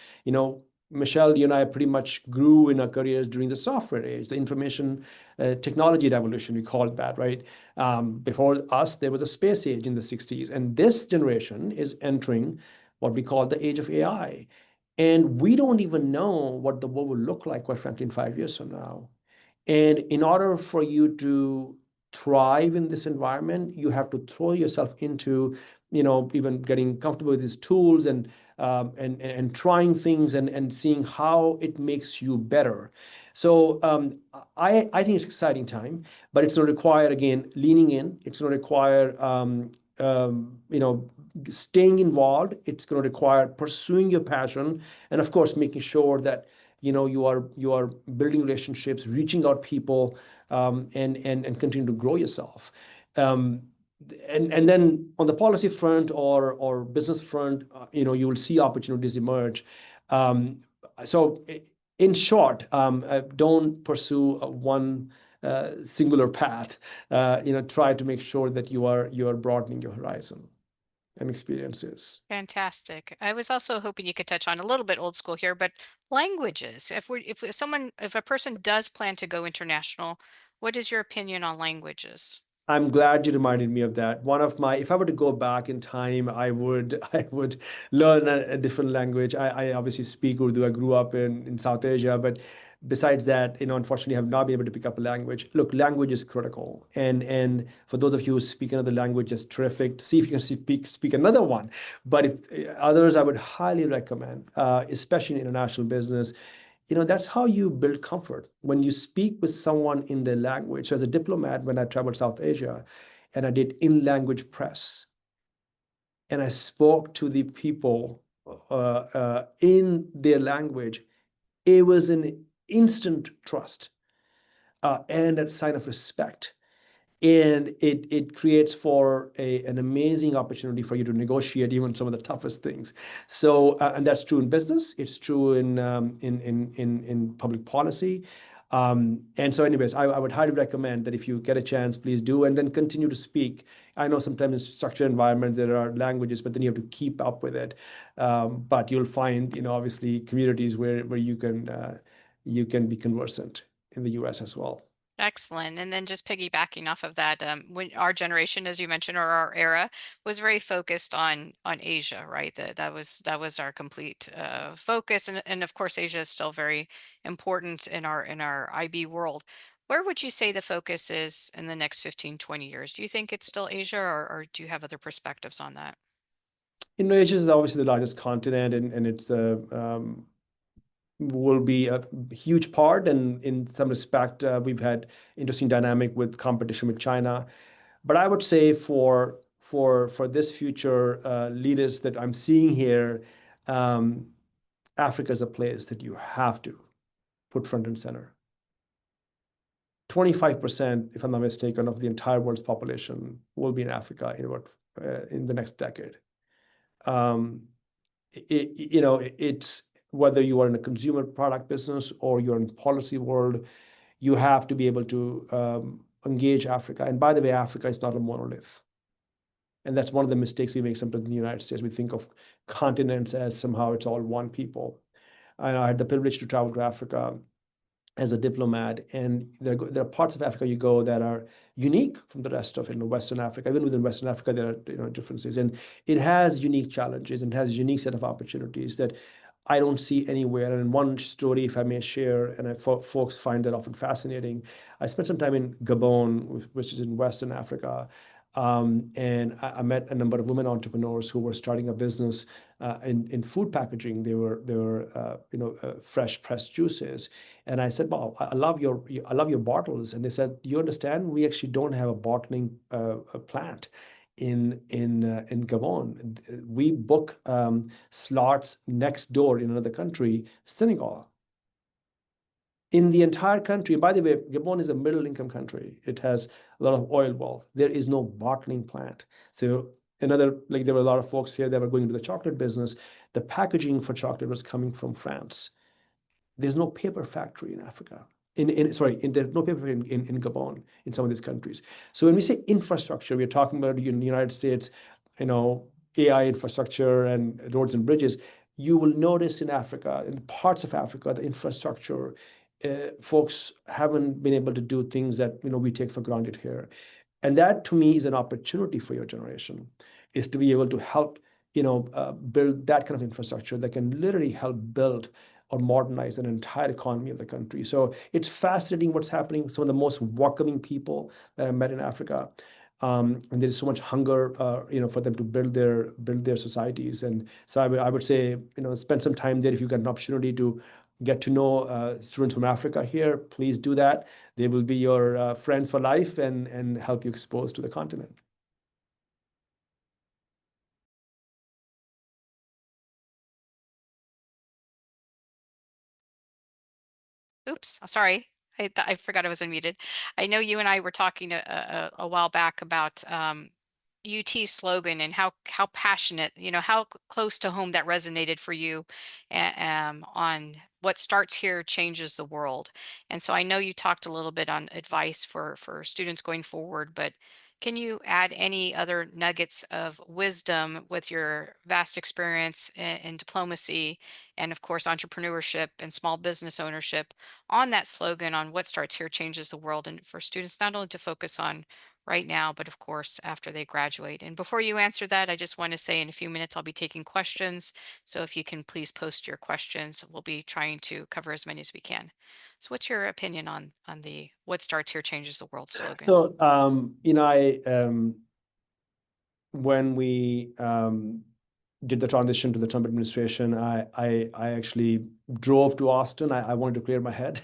Michelle, you and I pretty much grew in our careers during the software age, the information technology revolution, we called that, right? Before us, there was a space age in the 60s. And this generation is entering what we call the age of AI. And we don't even know what the world will look like, quite frankly, in 5 years from now. And in order for you to thrive in this environment, you have to throw yourself into, even getting comfortable with these tools, and trying things, and seeing how it makes you better. So I think it's an exciting time, but it's going to require, again, leaning in. It's going to require staying involved. It's going to require pursuing your passion, and of course making sure that you are building relationships, reaching out people, and continue to grow yourself. Um, and then on the policy front, or business front, you will see opportunities emerge. Um, so in short, don't pursue one singular path. Try to make sure that you are broadening your horizon and experiences. Fantastic. I was also hoping you could touch on a little bit old school here, but languages. If a person does plan to go international, what is your opinion on languages? I'm glad you reminded me of that. If I were to go back in time, I would learn a different language. I obviously speak Urdu. I grew up in South Asia, but besides that, unfortunately, have not been able to pick up a language. Look, language is critical, and for those of you who speak another language, it's terrific. See if you can speak another one. But if others, I would highly recommend, especially in international business. That's how you build comfort when you speak with someone in their language. So as a diplomat, when I traveled South Asia, and I did in-language press, and I spoke to the people in their language, it was an instant trust, and a sign of respect. And it creates for an amazing opportunity for you to negotiate even some of the toughest things. So and that's true in business. It's true in public policy. And so, anyways, I would highly recommend that if you get a chance, please do, and then continue to speak. I know sometimes in structured environments there are languages, but then you have to keep up with it. But you'll find, obviously, communities where you can be conversant in the U.S. as well. Excellent. And then just piggybacking off of that, when our generation, as you mentioned, or our era, was very focused on Asia, right? That was our complete focus, and of course, Asia is still very important in our IB world. Where would you say the focus is in the next 15, 20 years? Do you think it's still Asia, or do you have other perspectives on that? Indonesia is obviously the largest continent, and it's will be a huge part. And in some respect, we've had interesting dynamic with competition with China. But I would say for this future leaders that I'm seeing here, um, Africa is a place that you have to put front and center. 25%, if I'm not mistaken, of the entire world's population will be in Africa in about in the next decade. Um, it's whether you are in a consumer product business or you're in policy world, you have to be able to engage Africa. And by the way, Africa is not a monolith. And that's one of the mistakes we make sometimes in the United States. We think of continents as somehow it's all one people. I had the privilege to travel to Africa as a diplomat, and there are parts of Africa you go that are unique from the rest of Western Africa. Even within Western Africa, there are differences, and it has unique challenges and has a unique set of opportunities that I don't see anywhere. And one story, if I may share, and folks find that often fascinating. I spent some time in Gabon, which is in Western Africa, and I met a number of women entrepreneurs who were starting a business in food packaging. They were fresh pressed juices, and I said, "Wow, I love your bottles." And they said, "You understand? We actually don't have a bottling plant in Gabon. We book slots next door in another country, Senegal." In the entire country, by the way, Gabon is a middle income country. It has a lot of oil wealth. There is no bottling plant. So there were a lot of folks here that were going into the chocolate business. The packaging for chocolate was coming from France. There's no paper factory in Africa. There's no paper in Gabon, in some of these countries. So when we say infrastructure, we're talking about in the United States, AI infrastructure and roads and bridges. You will notice in Africa, in parts of Africa, the infrastructure, folks haven't been able to do things that we take for granted here. And that to me is an opportunity for your generation, is to be able to help build that kind of infrastructure that can literally help build or modernize an entire economy of the country. So it's fascinating what's happening. Some of the most welcoming people that I met in Africa, and there's so much hunger, for them to build their societies. And so I would say, spend some time there if you get an opportunity to get to know students from Africa here. Please do that. They will be your friends for life and help you expose to the continent. Oops, sorry. I forgot I was unmuted. I know you and I were talking a while back about UT slogan and how passionate, how close to home that resonated for you on what starts here changes the world. And so I know you talked a little bit on advice for students going forward, but can you add any other nuggets of wisdom with your vast experience in diplomacy and, of course, entrepreneurship and small business ownership on that slogan on what starts here changes the world, and for students not only to focus on right now, but of course after they graduate? And before you answer that, I just want to say in a few minutes I'll be taking questions. So if you can please post your questions, we'll be trying to cover as many as we can. So what's your opinion on the what starts here changes the world slogan? So, I when we did the transition to the Trump administration, I actually drove to Austin. I wanted to clear my head,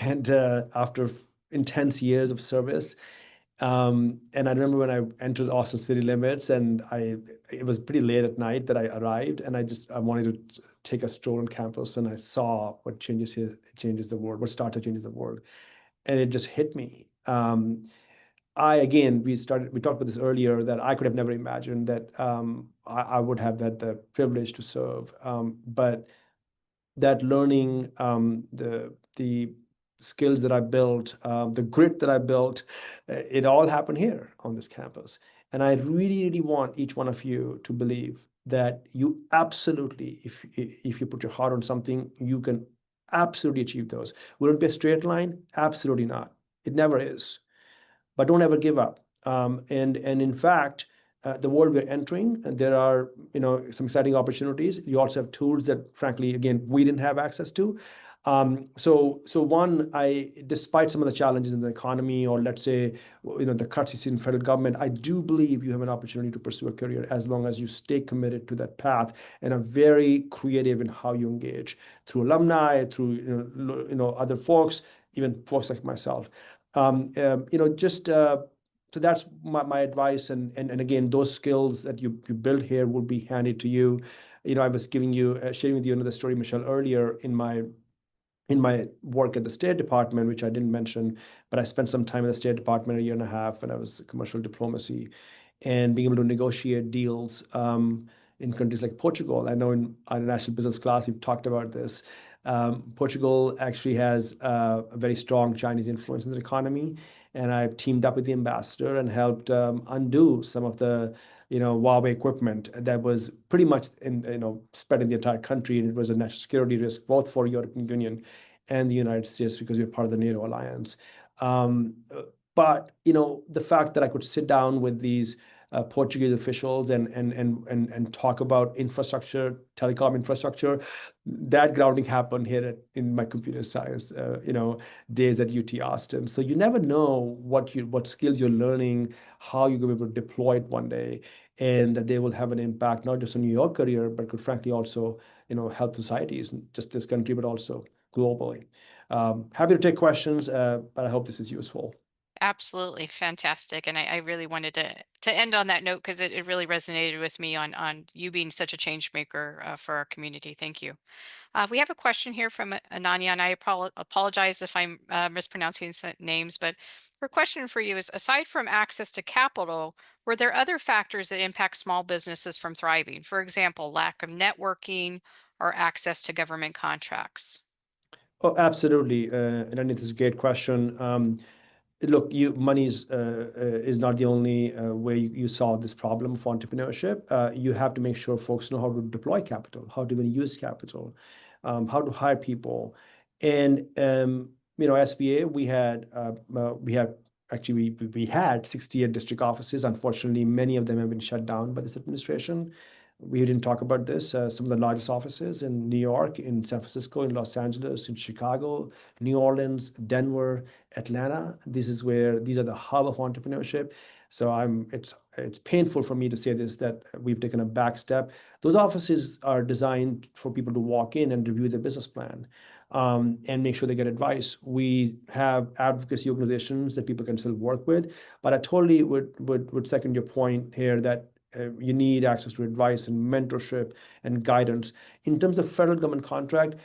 and after intense years of service, and I remember when I entered Austin city limits, and it was pretty late at night that I arrived, and I wanted to take a stroll on campus, and I saw what changes the world, what started changes the world, and it just hit me. Again, we talked about this earlier, that I could have never imagined that I would have the privilege to serve. But that learning, the skills that I built, the grit that I built, it all happened here on this campus. And I really, really want each one of you to believe that you absolutely, if you put your heart on something, you can absolutely achieve those. Will it be a straight line? Absolutely not. It never is. But don't ever give up. And in fact, the world we're entering, there are some exciting opportunities. You also have tools that, frankly, again, we didn't have access to. So one, despite some of the challenges in the economy, or let's say, the cuts you see in federal government, I do believe you have an opportunity to pursue a career as long as you stay committed to that path and are very creative in how you engage through alumni, through other folks, even folks like myself. Just so that's my advice. And again, those skills that you build here will be handed to you. I was sharing with you another story, Michelle, earlier in my work at the State Department, which I didn't mention, but I spent some time in the State Department, a year and a half, and I was commercial diplomacy. and being able to negotiate deals in countries like Portugal. I know in our international business class, we've talked about this. Portugal actually has a very strong Chinese influence in the economy, and I've teamed up with the ambassador and helped undo some of the Huawei equipment that was pretty much spread in the entire country, and it was a national security risk both for European Union and the United States because we're part of the NATO alliance. Um, but the fact that I could sit down with these Portuguese officials and talk about infrastructure, telecom infrastructure, that grounding happened here in my computer science, days at UT Austin. So you never know what skills you're learning, how you're going to be able to deploy it one day, and that they will have an impact not just on your career, but could frankly also, help societies, just this country, but also globally. Happy to take questions, but I hope this is useful. Absolutely fantastic. And I really wanted to end on that note because it really resonated with me on you being such a change maker for our community. Thank you. We have a question here from Ananya, and I apologize if I'm mispronouncing some names, but her question for you is, aside from access to capital, were there other factors that impact small businesses from thriving? For example, lack of networking or access to government contracts? Oh, absolutely. And I think this is a great question. Look, money is not the only way you solve this problem of entrepreneurship. You have to make sure folks know how to deploy capital, how to even use capital, how to hire people. And SBA, we had actually we had 68 district offices. Unfortunately, many of them have been shut down by this administration. We didn't talk about this. Some of the largest offices in New York, in San Francisco, in Los Angeles, in Chicago, New Orleans, Denver, Atlanta. These are the hub of entrepreneurship. So it's painful for me to say this, that we've taken a back step. Those offices are designed for people to walk in and review their business plan, and make sure they get advice. We have advocacy organizations that people can still work with, but I totally would second your point here that you need access to advice and mentorship and guidance. In terms of federal government contract,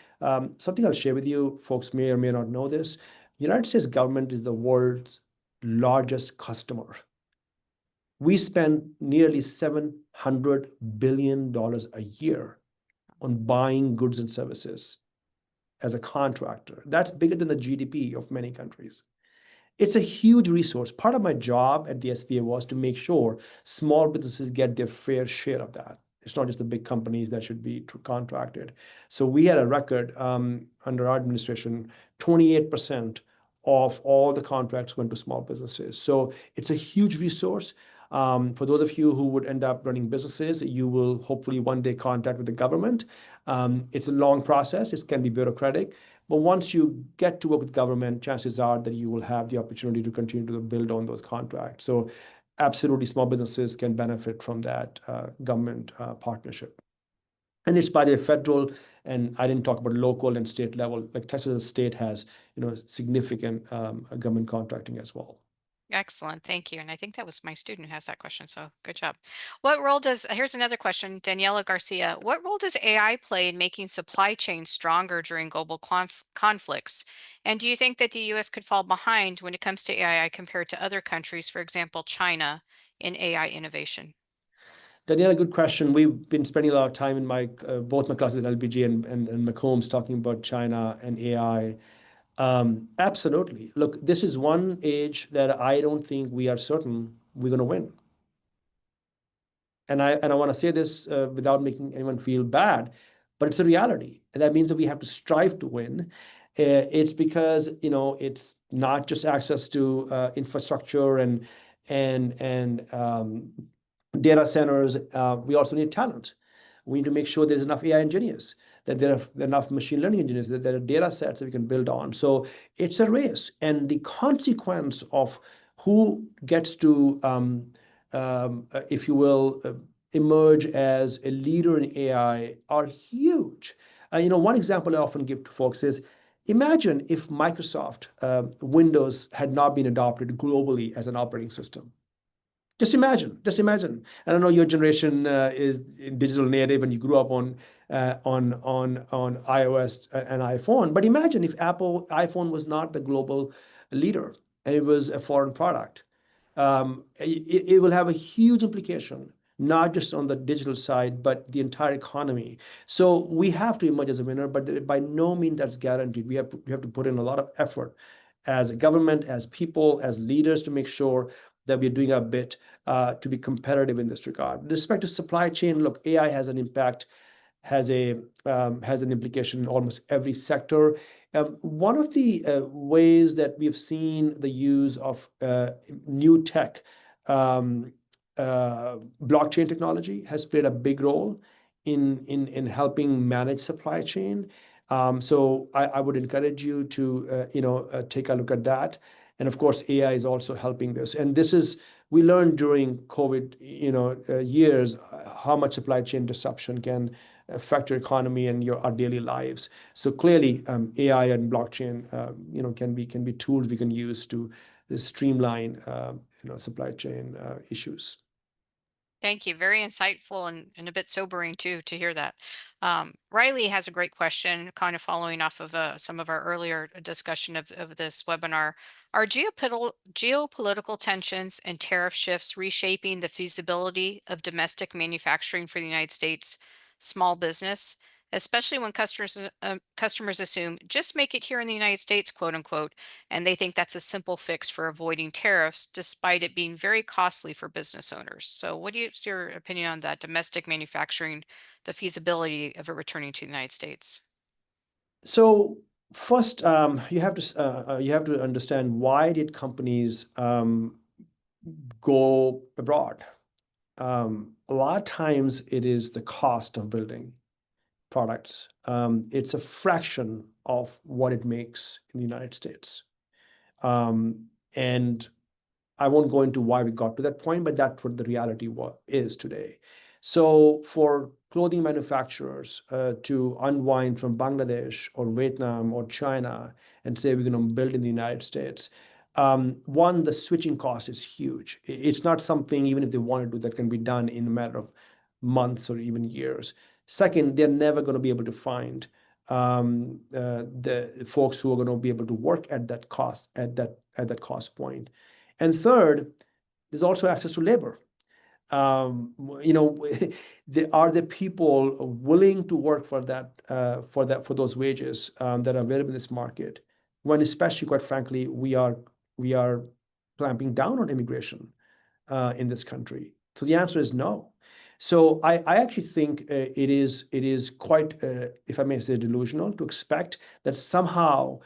something I'll share with you, folks may or may not know this. United States government is the world's largest customer. We spend nearly $700 billion a year on buying goods and services as a contractor. That's bigger than the GDP of many countries. It's a huge resource. Part of my job at the SBA was to make sure small businesses get their fair share of that. It's not just the big companies that should be contracted. So we had a record under our administration, 28% of all the contracts went to small businesses. So it's a huge resource. For those of you who would end up running businesses, you will hopefully one day contact with the government. It's a long process. It can be bureaucratic. But once you get to work with government, chances are that you will have the opportunity to continue to build on those contracts. So absolutely, small businesses can benefit from that government partnership. And it's by the federal, and I didn't talk about local and state level. Like Texas state has, significant government contracting as well. Excellent. Thank you. And I think that was my student who has that question. So good job. What role does, here's another question, Daniela Garcia. What role does AI play in making supply chains stronger during global conflicts? And do you think that the US could fall behind when it comes to AI compared to other countries, for example, China, in AI innovation? Daniela, good question. We've been spending a lot of time in my both my classes at LBG and McCombs talking about China and AI. Absolutely. Look, this is one age that I don't think we are certain we're going to win. And I want to say this without making anyone feel bad, but it's a reality, and that means that we have to strive to win. It's because it's not just access to infrastructure and data centers. We also need talent. We need to make sure there's enough AI engineers, that there are enough machine learning engineers, that there are data sets that we can build on. So it's a race, and the consequence of who gets to if you will, emerge as a leader in AI are huge. One example I often give to folks is imagine if Microsoft Windows had not been adopted globally as an operating system. Just imagine, just imagine. I don't know your generation is digital native and you grew up on iOS and iPhone, but imagine if Apple iPhone was not the global leader and it was a foreign product. it will have a huge implication, not just on the digital side, but the entire economy. So we have to emerge as a winner, but by no means that's guaranteed. We have to put in a lot of effort as a government, as people, as leaders to make sure that we're doing our bit to be competitive in this regard. With respect to supply chain, look, AI has an impact, has an implication in almost every sector. One of the ways that we've seen the use of new tech, um, blockchain technology has played a big role in helping manage supply chain. So I would encourage you to take a look at that. And of course, AI is also helping this. And this is we learned during COVID, years how much supply chain disruption can affect your economy and our daily lives. So clearly, AI and blockchain, can be tools we can use to streamline, supply chain issues. Thank you. Very insightful and a bit sobering too to hear that. Riley has a great question, kind of following off of some of our earlier discussion of this webinar. Are geopolitical tensions and tariff shifts reshaping the feasibility of domestic manufacturing for the United States small business, especially when customers assume just make it here in the United States, quote unquote, and they think that's a simple fix for avoiding tariffs, despite it being very costly for business owners. So, what's your opinion on that? Domestic manufacturing, the feasibility of it returning to the United States? So first, you have to understand, why did companies go abroad? A lot of times it is the cost of building products. It's a fraction of what it makes in the United States. And I won't go into why we got to that point, but that's what the reality is today. So for clothing manufacturers to unwind from Bangladesh or Vietnam or China and say we're going to build in the United States, one, the switching cost is huge. It's not something, even if they want to do, that can be done in a matter of months or even years. Second, they're never going to be able to find the folks who are going to be able to work at that cost, at that cost point. And third, there's also access to labor. Um, you know, are the people willing to work for those wages that are available in this market? When especially, quite frankly, we are clamping down on immigration in this country. So the answer is no. So I actually think it is quite, if I may say, delusional to expect that somehow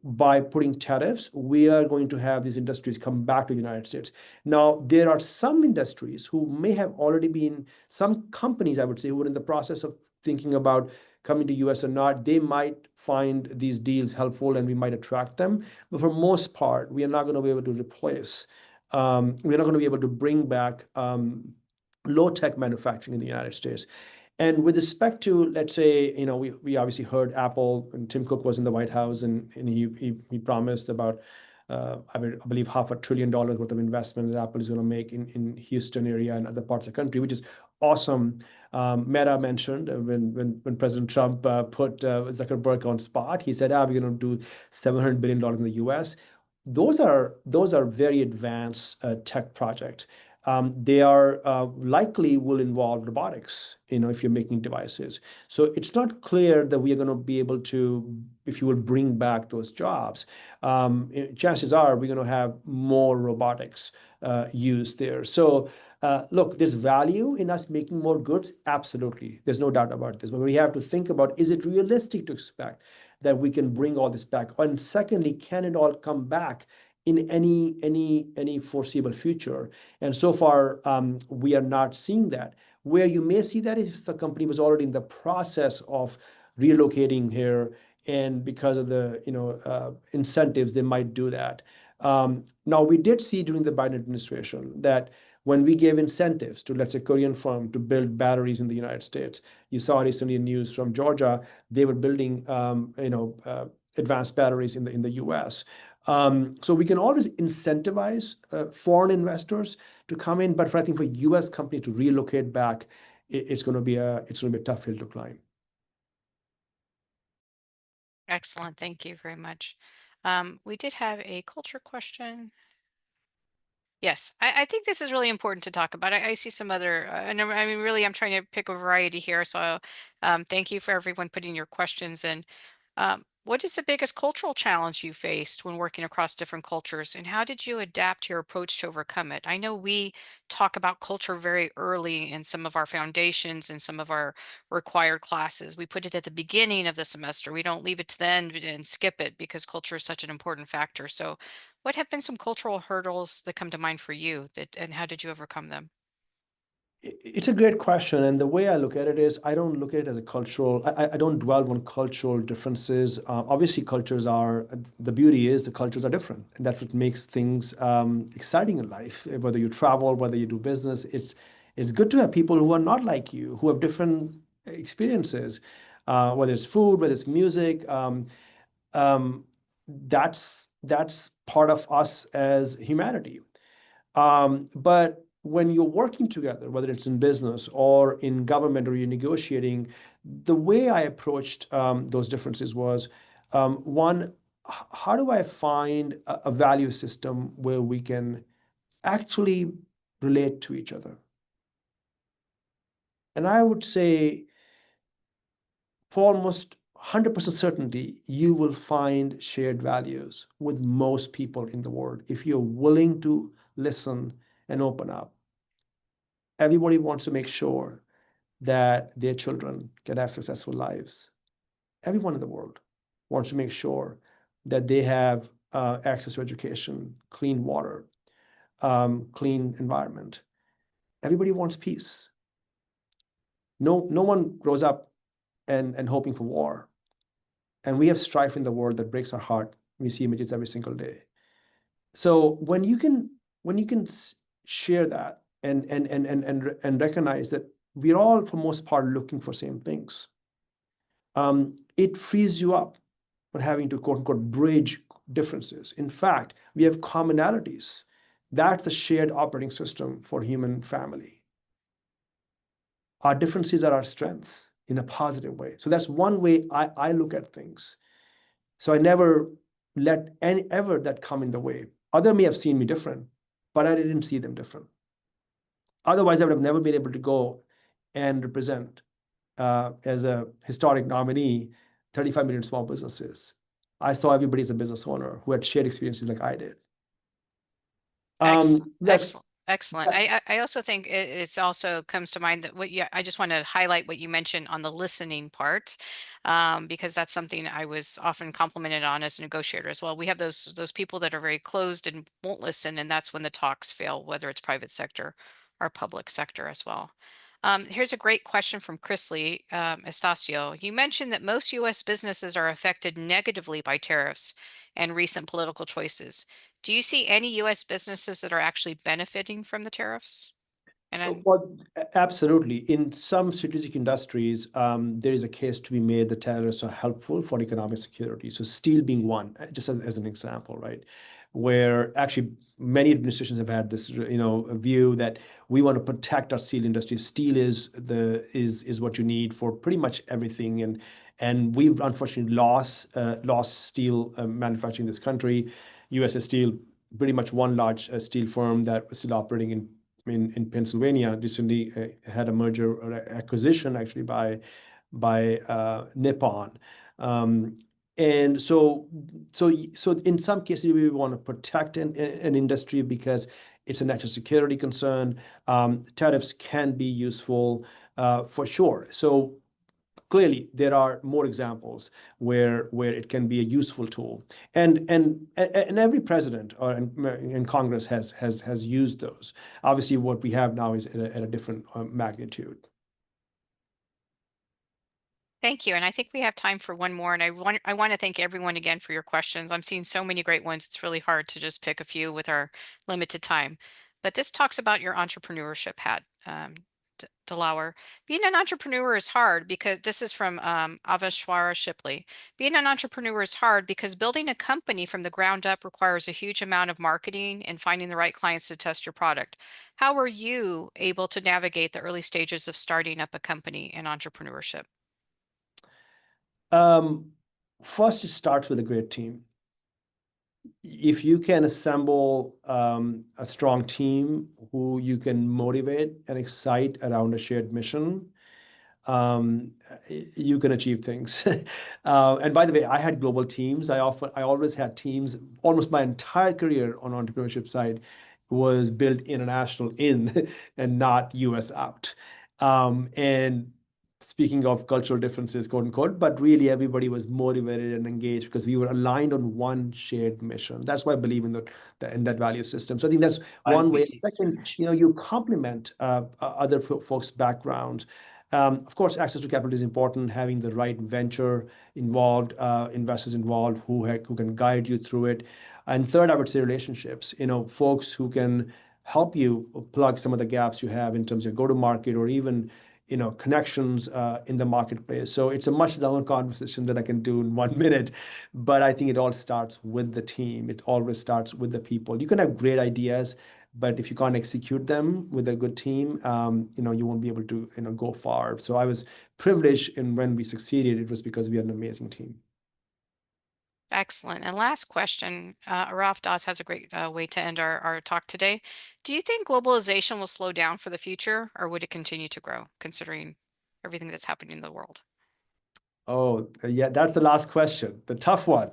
by putting tariffs, we are going to have these industries come back to the United States. Now, there are some industries who may have already been, some companies, I would say, who are in the process of thinking about coming to US or not. They might find these deals helpful and we might attract them. But for most part, we are not going to be able to replace, we're not going to be able to bring back low-tech manufacturing in the United States. And with respect to, let's say, we obviously heard Apple, and Tim Cook was in the White House, and he promised about, I believe, $500 billion worth of investment that Apple is going to make in Houston area and other parts of the country, which is awesome. Meta mentioned, when President Trump put Zuckerberg on spot, he said, we're going to do $700 billion in the US. Those are very advanced tech projects. They are likely will involve robotics, if you're making devices. So it's not clear that we are going to be able to, if you will, bring back those jobs. Chances are we're going to have more robotics used there. So look, there's value in us making more goods. Absolutely. There's no doubt about this. But we have to think about, is it realistic to expect that we can bring all this back? And secondly, can it all come back in any foreseeable future? And so far, we are not seeing that. Where you may see that is if the company was already in the process of relocating here, and because of the incentives, they might do that. Now, we did see during the Biden administration that when we gave incentives to, let's say, Korean firm to build batteries in the United States, you saw recently in news from Georgia, they were building advanced batteries in the US. So we can always incentivize foreign investors to come in, but I think for U.S. company to relocate back, it's going to be a tough hill to climb. Excellent. Thank you very much. We did have a culture question. Yes, I think this is really important to talk about. I see some other, and I mean, really, I'm trying to pick a variety here. So, thank you for everyone putting your questions in. What is the biggest cultural challenge you faced when working across different cultures, and how did you adapt your approach to overcome it? I know we talk about culture very early in some of our foundations and some of our required classes. We put it at the beginning of the semester. We don't leave it to the end and skip it because culture is such an important factor. So, what have been some cultural hurdles that come to mind for you that, and how did you overcome them? It's a great question. And the way I look at it is I don't look at it as a cultural, I don't dwell on cultural differences. Obviously, cultures are, the beauty is the cultures are different. And that's what makes things exciting in life. Whether you travel, whether you do business, it's good to have people who are not like you, who have different experiences, whether it's food, whether it's music. Um, that's part of us as humanity. But when you're working together, whether it's in business or in government or you're negotiating, the way I approached those differences was one, how do I find a value system where we can actually relate to each other? And I would say, for almost 100% certainty, you will find shared values with most people in the world if you're willing to listen and open up. Everybody wants to make sure that their children can have successful lives. Everyone in the world wants to make sure that they have access to education, clean water, clean environment. Everybody wants peace. No one grows up and hoping for war. And we have strife in the world that breaks our heart. We see images every single day. So when you can share that and recognize that we're all for most part looking for same things, it frees you up for having to quote unquote bridge differences. In fact, we have commonalities. That's the shared operating system for human family. Our differences are our strengths in a positive way. So that's one way I look at things. So I never let any ever that come in the way. Other may have seen me different, but I didn't see them different. Otherwise, I would have never been able to go and represent as a historic nominee 35 million small businesses. I saw everybody as a business owner who had shared experiences like I did. Excellent, That's excellent, excellent. I also think it's also comes to mind that what you, I just want to highlight what you mentioned on the listening part, because that's something I was often complimented on as a negotiator as well. We have those people that are very closed and won't listen, and that's when the talks fail, whether it's private sector or public sector as well. Here's a great question from Chrisley Estacio. You mentioned that most U.S. businesses are affected negatively by tariffs and recent political choices. Do you see any U.S. businesses that are actually benefiting from the tariffs? And then, Well, absolutely. In some strategic industries, there is a case to be made that tariffs are helpful for economic security. So steel being one, just as an example, right? Where actually many administrations have had this, view that we want to protect our steel industry. Steel is what you need for pretty much everything, and we've unfortunately lost steel manufacturing in this country. U.S. Steel, pretty much one large steel firm that was still operating in Pennsylvania recently had a merger or acquisition actually by Nippon. Um, and so in some cases we want to protect an industry because it's a national security concern. Tariffs can be useful for sure. So clearly there are more examples where it can be a useful tool, and every president or in Congress has used those. Obviously what we have now is at a different magnitude. thank you. And I think we have time for one more. And I want to thank everyone again for your questions. I'm seeing so many great ones. It's really hard to just pick a few with our limited time. But this talks about your entrepreneurship hat, Dilawar. Being an entrepreneur is hard because this is from Avashwara Shipley. Being an entrepreneur is hard because building a company from the ground up requires a huge amount of marketing and finding the right clients to test your product. How were you able to navigate the early stages of starting up a company in entrepreneurship? Um, First, it starts with a great team. if you can assemble a strong team who you can motivate and excite around a shared mission, um, you can achieve things. And by the way, I had global teams. I always had teams. Almost my entire career on entrepreneurship side was built international in and not US out. And speaking of cultural differences, quote unquote, but really everybody was motivated and engaged because we were aligned on one shared mission. That's why I believe in in that value system. So I think that's I'm one way. with you so Second, much. you know, you complement other folks' backgrounds. Of course, access to capital is important. Having the right venture involved, investors involved who can guide you through it. And third, I would say relationships. You know, folks who can help you plug some of the gaps you have in terms of go to market or even connections in the marketplace. So it's a much longer conversation than I can do in 1 minute, but I think it all starts with the team. It always starts with the people. You can have great ideas, but if you can't execute them with a good team, you won't be able to, go far. So I was privileged, and when we succeeded, it was because we had an amazing team. Excellent. And last question, Araf Das has a great way to end our talk today. Do you think globalization will slow down for the future, or would it continue to grow, considering everything that's happening in the world? Oh, yeah, that's the last question, the tough one.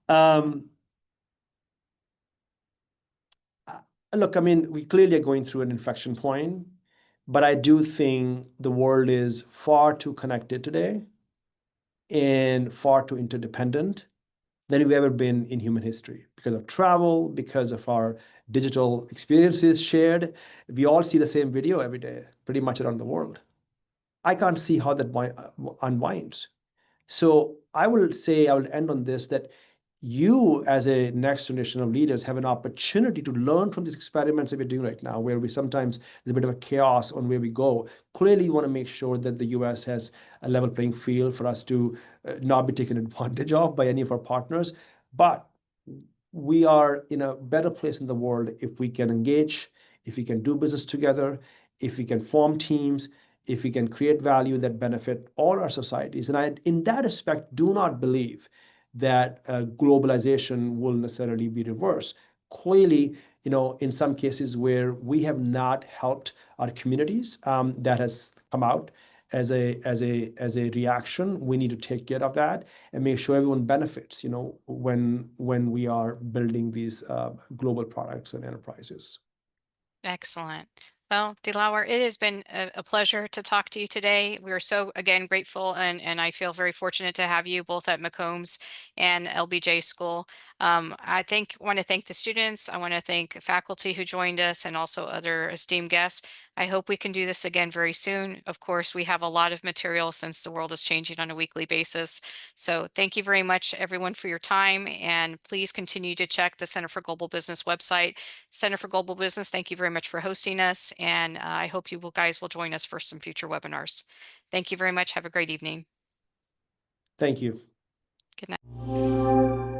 Um, uh, Look, I mean, we clearly are going through an inflection point, but I do think the world is far too connected today and far too interdependent than we've ever been in human history because of travel, because of our digital experiences shared. We all see the same video every day, pretty much around the world. I can't see how that unwinds. So I will say, I will end on this, that you, as a next generation of leaders, have an opportunity to learn from these experiments that we're doing right now, where we sometimes there's a bit of a chaos on where we go. Clearly, you want to make sure that the US has a level playing field for us to not be taken advantage of by any of our partners. But we are in a better place in the world if we can engage, if we can do business together, if we can form teams, if we can create value that benefit all our societies. And I, in that respect, do not believe that globalization will necessarily be reversed. Clearly, in some cases where we have not helped our communities, that has come out as a reaction. We need to take care of that and make sure everyone benefits, when we are building these global products and enterprises. Excellent. Well, Dilawar, it has been a pleasure to talk to you today. We are so, again, grateful, and I feel very fortunate to have you both at McCombs and LBJ School. Want to thank the students. I want to thank faculty who joined us and also other esteemed guests. I hope we can do this again very soon. Of course, we have a lot of material since the world is changing on a weekly basis. So thank you very much, everyone, for your time. And please continue to check the Center for Global Business website. Center for Global Business, thank you very much for hosting us, and I hope you guys will join us for some future webinars. Thank you very much. Have a great evening. Thank you. Good night.